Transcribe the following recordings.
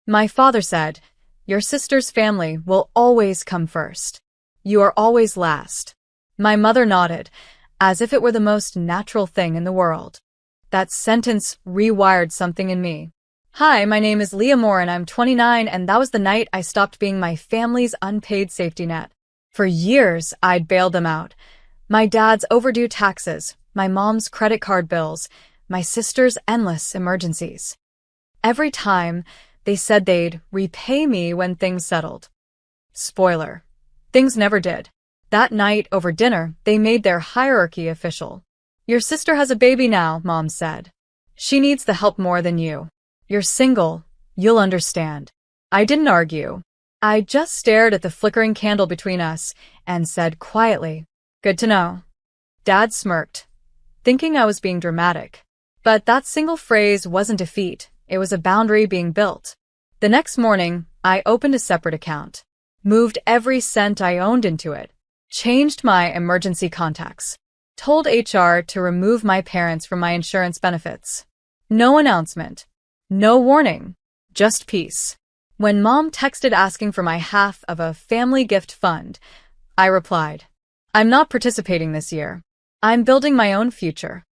My father said, "Your sister's family will always come first. You are always last." My mother nodded, as if it were the most natural thing in the world. That sentence rewired something in me. Hi, my name is Leah Moore and I'm 29, and that was the night I stopped being my family's unpaid safety net. For years, I'd bailed them out. My dad's overdue taxes, my mom's credit card bills, my sister's endless emergencies. Every time, they said they'd repay me when things settled. Spoiler. Things never did. That night, over dinner, they made their hierarchy official. "Your sister has a baby now," Mom said. "She needs the help more than you. You're single. You'll understand." I didn't argue. I just stared at the flickering candle between us and said quietly, "Good to know." Dad smirked, thinking I was being dramatic. But that single phrase wasn't defeat. It was a boundary being built. The next morning, I opened a separate account, moved every cent I owned into it, changed my emergency contacts, told HR to remove my parents from my insurance benefits. No announcement, no warning, just peace. When Mom texted asking for my half of a family gift fund, I replied, "I'm not participating this year. I'm building my own future."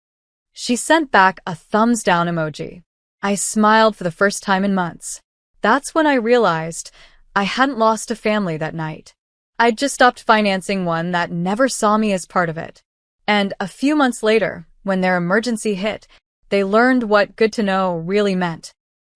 She sent back a thumbs down emoji. I smiled for the first time in months. That's when I realized I hadn't lost a family that night. I'd just stopped financing one that never saw me as part of it. And a few months later, when their emergency hit, they learned what good to know really meant.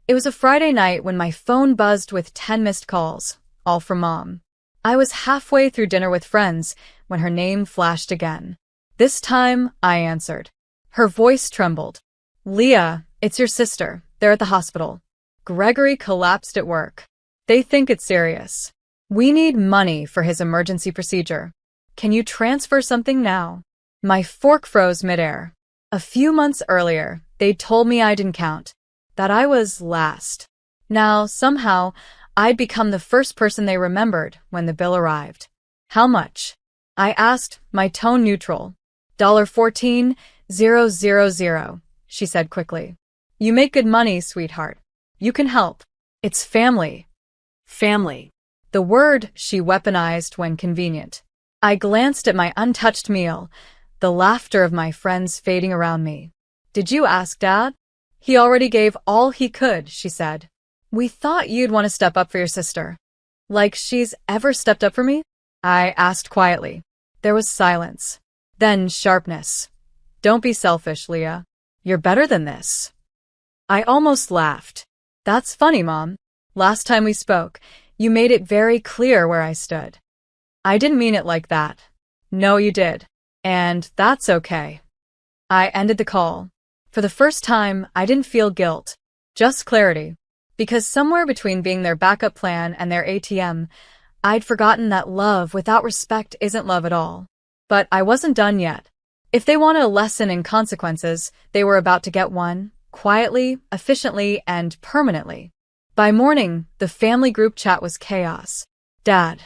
It was a Friday night when my phone buzzed with 10 missed calls, all from Mom. I was halfway through dinner with friends when her name flashed again. This time, I answered. Her voice trembled. "Leah, it's your sister. They're at the hospital. Gregory collapsed at work. They think it's serious. We need money for his emergency procedure. Can you transfer something now?" My fork froze midair. A few months earlier, they'd told me I didn't count, that I was last. Now, somehow, I'd become the first person they remembered when the bill arrived. "How much?" I asked, my tone neutral. $14,000, she said quickly. "You make good money, sweetheart. You can help. It's family." Family. The word she weaponized when convenient. I glanced at my untouched meal, the laughter of my friends fading around me. "Did you ask Dad?" "He already gave all he could," she said. "We thought you'd want to step up for your sister." "Like she's ever stepped up for me?" I asked quietly. There was silence. Then sharpness. "Don't be selfish, Leah. You're better than this." I almost laughed. "That's funny, Mom. Last time we spoke, you made it very clear where I stood." "I didn't mean it like that." "No, you did. And that's okay." I ended the call. For the first time, I didn't feel guilt, just clarity. Because somewhere between being their backup plan and their ATM, I'd forgotten that love without respect isn't love at all. But I wasn't done yet. If they wanted a lesson in consequences, they were about to get one, quietly, efficiently, and permanently. By morning, the family group chat was chaos. "Dad,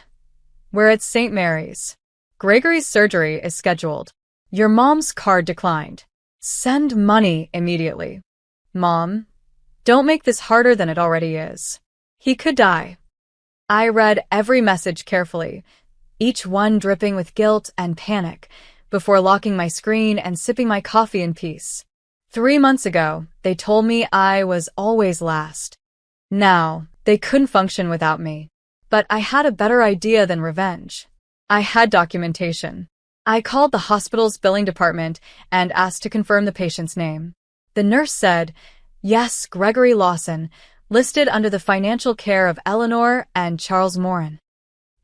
we're at St. Mary's. Gregory's surgery is scheduled. Your mom's card declined. Send money immediately. Mom, don't make this harder than it already is. He could die." I read every message carefully, each one dripping with guilt and panic, before locking my screen and sipping my coffee in peace. 3 months ago, they told me I was always last. Now, they couldn't function without me. But I had a better idea than revenge. I had documentation. I called the hospital's billing department and asked to confirm the patient's name. The nurse said, "Yes, Gregory Lawson, listed under the financial care of Eleanor and Charles Morin."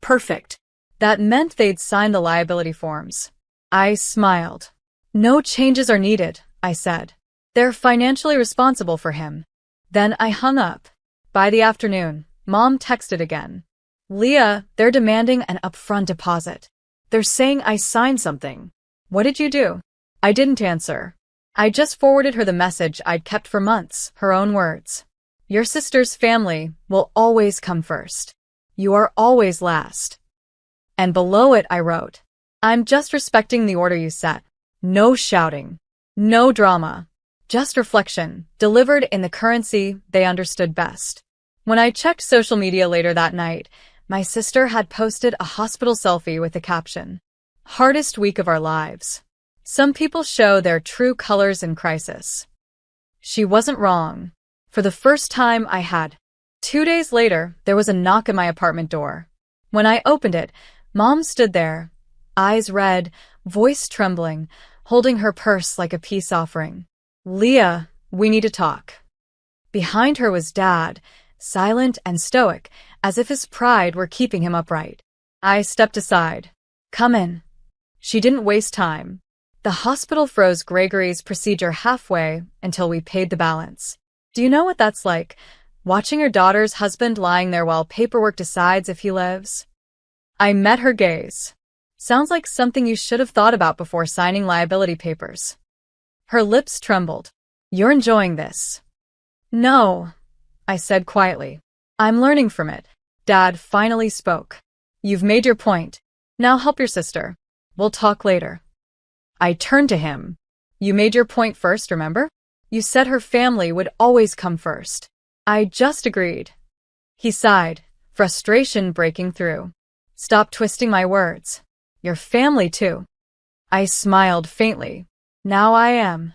Perfect. That meant they'd signed the liability forms. I smiled. "No changes are needed," I said. "They're financially responsible for him." Then I hung up. By the afternoon, Mom texted again. "Leah, they're demanding an upfront deposit. They're saying I signed something. What did you do?" I didn't answer. I just forwarded her the message I'd kept for months, her own words. "Your sister's family will always come first. You are always last." And below it I wrote, "I'm just respecting the order you set. No shouting. No drama. Just reflection, delivered in the currency they understood best." When I checked social media later that night, my sister had posted a hospital selfie with the caption, "Hardest week of our lives. Some people show their true colors in crisis." She wasn't wrong. For the first time I had. 2 days later, there was a knock at my apartment door. When I opened it, Mom stood there, eyes red, voice trembling, holding her purse like a peace offering. "Leah, we need to talk." Behind her was Dad, silent and stoic, as if his pride were keeping him upright. I stepped aside. "Come in." She didn't waste time. The hospital froze Gregory's procedure halfway until we paid the balance. Do you know what that's like? Watching your daughter's husband lying there while paperwork decides if he lives? I met her gaze. Sounds like something you should have thought about before signing liability papers. Her lips trembled. "You're enjoying this." "No," I said quietly. "I'm learning from it." Dad finally spoke. "You've made your point. Now help your sister. We'll talk later." I turned to him. "You made your point first, remember? You said her family would always come first." I just agreed. He sighed, frustration breaking through. "Stop twisting my words. Your family too." I smiled faintly. "Now I am."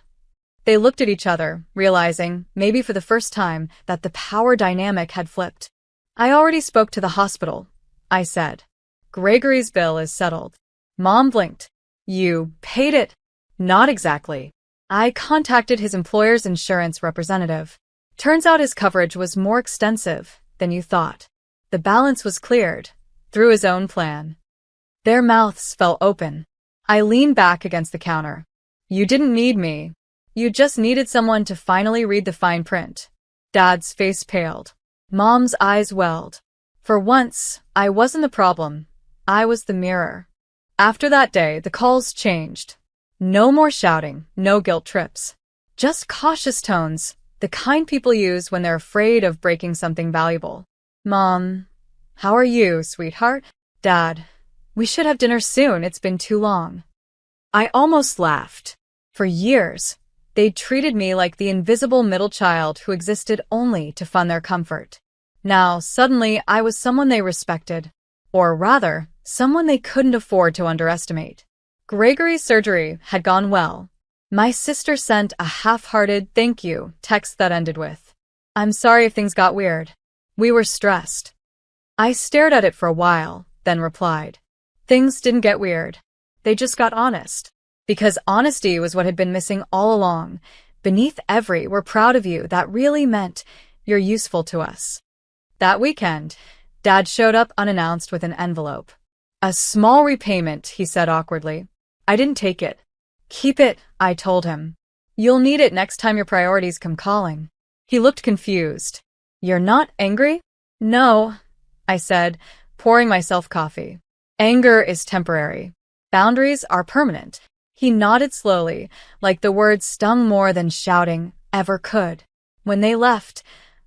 They looked at each other, realizing, maybe for the first time, that the power dynamic had flipped. "I already spoke to the hospital," I said. "Gregory's bill is settled." Mom blinked. "You paid it?" "Not exactly. I contacted his employer's insurance representative. Turns out his coverage was more extensive than you thought. The balance was cleared, through his own plan." Their mouths fell open. I leaned back against the counter. "You didn't need me. You just needed someone to finally read the fine print." Dad's face paled. Mom's eyes welled. For once, I wasn't the problem. I was the mirror. After that day, the calls changed. No more shouting, no guilt trips. Just cautious tones, the kind people use when they're afraid of breaking something valuable. "Mom, how are you, sweetheart?" "Dad, we should have dinner soon, it's been too long." I almost laughed. For years, they'd treated me like the invisible middle child who existed only to fund their comfort. Now, suddenly, I was someone they respected. Or rather, someone they couldn't afford to underestimate. Gregory's surgery had gone well. My sister sent a half-hearted thank you text that ended with, "I'm sorry if things got weird. We were stressed." I stared at it for a while, then replied, "Things didn't get weird. They just got honest." Because honesty was what had been missing all along. Beneath every "we're proud of you" that really meant "you're useful to us." That weekend, Dad showed up unannounced with an envelope. "A small repayment," he said awkwardly. I didn't take it. "Keep it," I told him. "You'll need it next time your priorities come calling." He looked confused. "You're not angry?" "No," I said, pouring myself coffee. "Anger is temporary. Boundaries are permanent." He nodded slowly, like the words stung more than shouting ever could. When they left,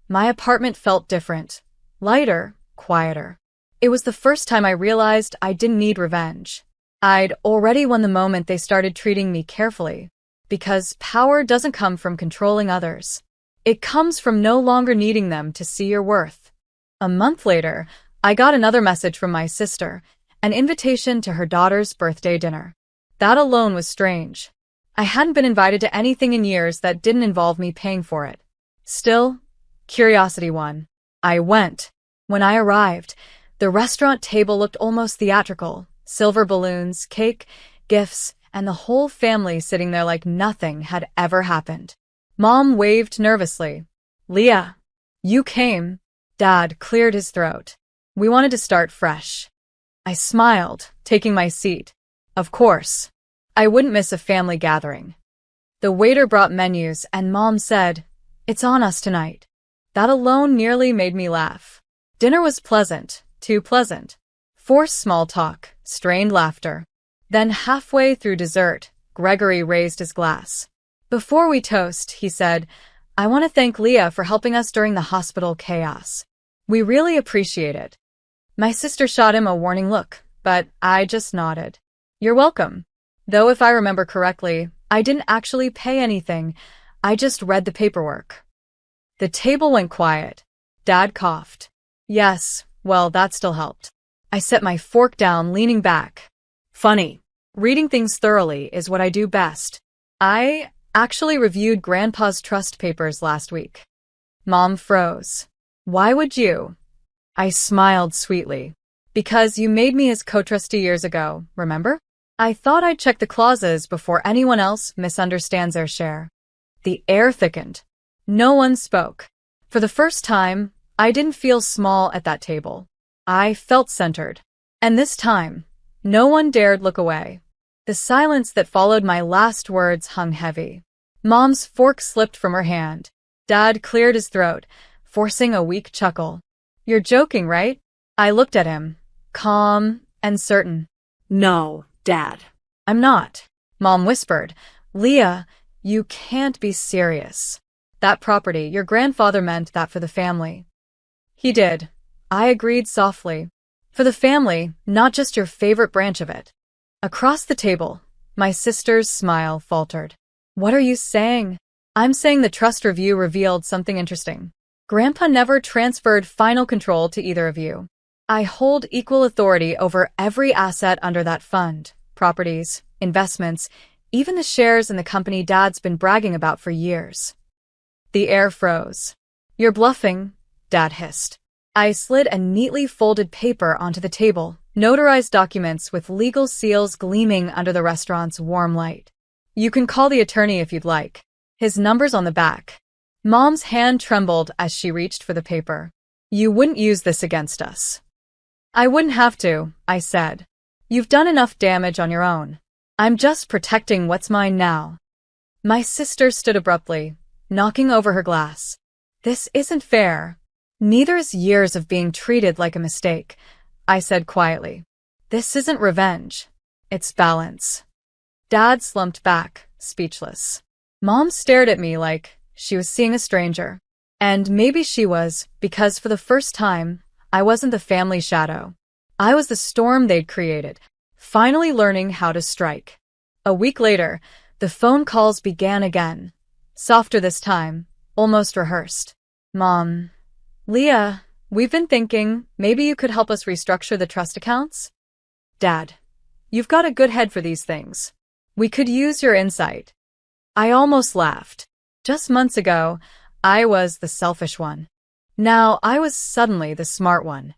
my apartment felt different. Lighter, quieter. It was the first time I realized I didn't need revenge. I'd already won the moment they started treating me carefully. Because power doesn't come from controlling others. It comes from no longer needing them to see your worth. A month later, I got another message from my sister, an invitation to her daughter's birthday dinner. That alone was strange. I hadn't been invited to anything in years that didn't involve me paying for it. Still, curiosity won. I went. When I arrived, the restaurant table looked almost theatrical. Silver balloons, cake, gifts, and the whole family sitting there like nothing had ever happened. Mom waved nervously. "Leah, you came." Dad cleared his throat. "We wanted to start fresh." I smiled, taking my seat. Of course. I wouldn't miss a family gathering. The waiter brought menus and Mom said, "It's on us tonight." That alone nearly made me laugh. Dinner was pleasant, too pleasant. Forced small talk, strained laughter. Then halfway through dessert, Gregory raised his glass. "Before we toast," he said, "I want to thank Leah for helping us during the hospital chaos. We really appreciate it." My sister shot him a warning look, but I just nodded. "You're welcome." Though if I remember correctly, I didn't actually pay anything. I just read the paperwork. The table went quiet. Dad coughed. Yes, well, that still helped. I set my fork down, leaning back. Funny. Reading things thoroughly is what I do best. I actually reviewed Grandpa's trust papers last week. Mom froze. Why would you? I smiled sweetly. Because you made me his co-trustee years ago, remember? I thought I'd check the clauses before anyone else misunderstands their share. The air thickened. No one spoke. For the first time, I didn't feel small at that table. I felt centered. And this time, no one dared look away. The silence that followed my last words hung heavy. Mom's fork slipped from her hand. Dad cleared his throat, forcing a weak chuckle. You're joking, right? I looked at him, calm and certain. No, Dad. I'm not. Mom whispered. Leah, you can't be serious. That property, your grandfather meant that for the family. He did. I agreed softly. For the family, not just your favorite branch of it. Across the table, my sister's smile faltered. What are you saying? I'm saying the trust review revealed something interesting. Grandpa never transferred final control to either of you. I hold equal authority over every asset under that fund, properties, investments, even the shares in the company Dad's been bragging about for years. The air froze. You're bluffing, Dad hissed. I slid a neatly folded paper onto the table, notarized documents with legal seals gleaming under the restaurant's warm light. You can call the attorney if you'd like. His number's on the back. Mom's hand trembled as she reached for the paper. You wouldn't use this against us. I wouldn't have to, I said. You've done enough damage on your own. I'm just protecting what's mine now. My sister stood abruptly, knocking over her glass. This isn't fair. Neither is years of being treated like a mistake, I said quietly. This isn't revenge. It's balance. Dad slumped back, speechless. Mom stared at me like she was seeing a stranger. And maybe she was, because for the first time, I wasn't the family shadow. I was the storm they'd created, finally learning how to strike. A week later, the phone calls began again. Softer this time, almost rehearsed. Mom. Leah, we've been thinking maybe you could help us restructure the trust accounts? Dad. You've got a good head for these things. We could use your insight. I almost laughed. Just months ago, I was the selfish one. Now I was suddenly the smart one.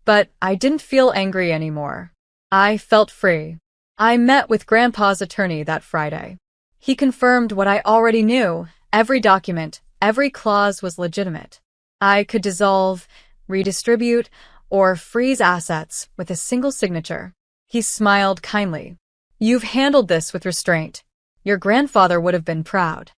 But I didn't feel angry anymore. I felt free. I met with Grandpa's attorney that Friday. He confirmed what I already knew. Every document, every clause was legitimate. I could dissolve, redistribute, or freeze assets with a single signature. He smiled kindly. You've handled this with restraint. Your grandfather would have been proud.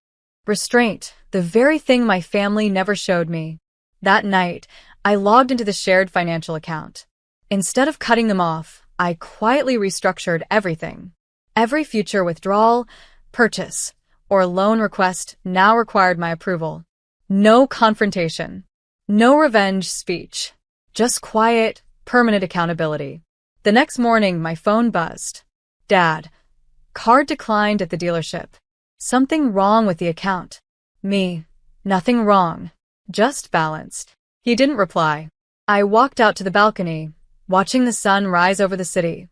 Restraint, the very thing my family never showed me. That night, I logged into the shared financial account. Instead of cutting them off, I quietly restructured everything. Every future withdrawal, purchase, or loan request now required my approval. No confrontation. No revenge speech. Just quiet, permanent accountability. The next morning, my phone buzzed. Dad. Card declined at the dealership. Something wrong with the account. Me. Nothing wrong. Just balanced. He didn't reply. I walked out to the balcony, watching the sun rise over the city.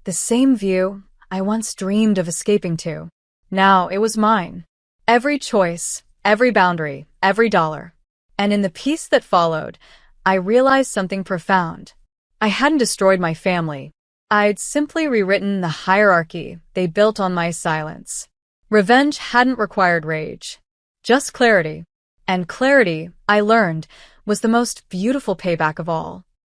The same view I once dreamed of escaping to. Now it was mine. Every choice, every boundary, every dollar. And in the peace that followed, I realized something profound. I hadn't destroyed my family. I'd simply rewritten the hierarchy they built on my silence. Revenge hadn't required rage. Just clarity. And clarity, I learned, was the most beautiful payback of all.